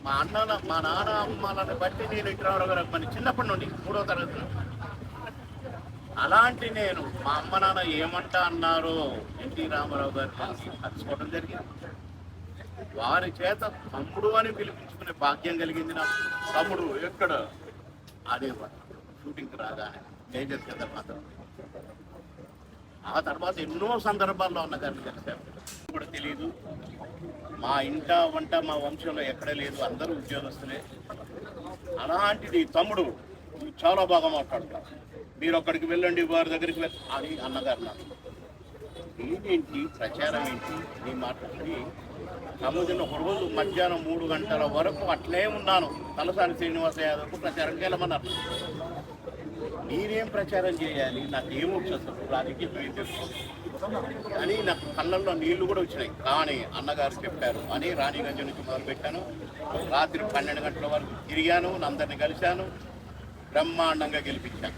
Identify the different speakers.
Speaker 1: మా నాన్న అమ్మలని బట్టి నేను ఎన్టీ రామారావు గారు అభిమాని చిన్నప్పటి నుండి 3వ తరగతి. అలాంటి నేను మా అమ్మ నాన్న ఏమంటా అన్నారో ఎన్టీ రామారావు గారిని కలుసుకోవడం జరిగింది. వారి చేత తమ్ముడు అని పిలిపించుకునే భాగ్యం కలిగింది నాకు. తమ్ముడు ఎక్కడ అదే షూటింగ్కి రాగానే మేజర్ చంద్ర మాత్రం. ఆ తర్వాత ఎన్నో సందర్భాల్లో అన్నగారిని కలిశారు కూడా తెలియదు. మా ఇంట వంట మా వంశంలో ఎక్కడ లేదు, అందరూ ఉద్యోగస్తులే. అలాంటిది తమ్ముడు చాలా బాగా మాట్లాడతారు, మీరు అక్కడికి వెళ్ళండి, వారి దగ్గరికి అని అన్నగారు నాకు. ఏంటి ప్రచారం ఏంటి నీ మాట్లాడి సముద్రం ఒకరోజు మధ్యాహ్నం 3 గంటల వరకు అట్లే ఉన్నాను. తలసాని శ్రీనివాస యాదవ్కు ప్రచారంకి వెళ్ళమన్నారు. నేనేం ప్రచారం చేయాలి, నాకు ఏమొచ్చు అసలు రాజకీయం తెలుసు అని నాకు కళ్ళల్లో నీళ్లు కూడా వచ్చినాయి. కానీ అన్నగారు చెప్పారు అని రాణిగంజ్ నుంచి మొదలుపెట్టాను. రాత్రి 12 గంటల వరకు తిరిగాను, అందరిని కలిశాను, బ్రహ్మాండంగా గెలిపించాను.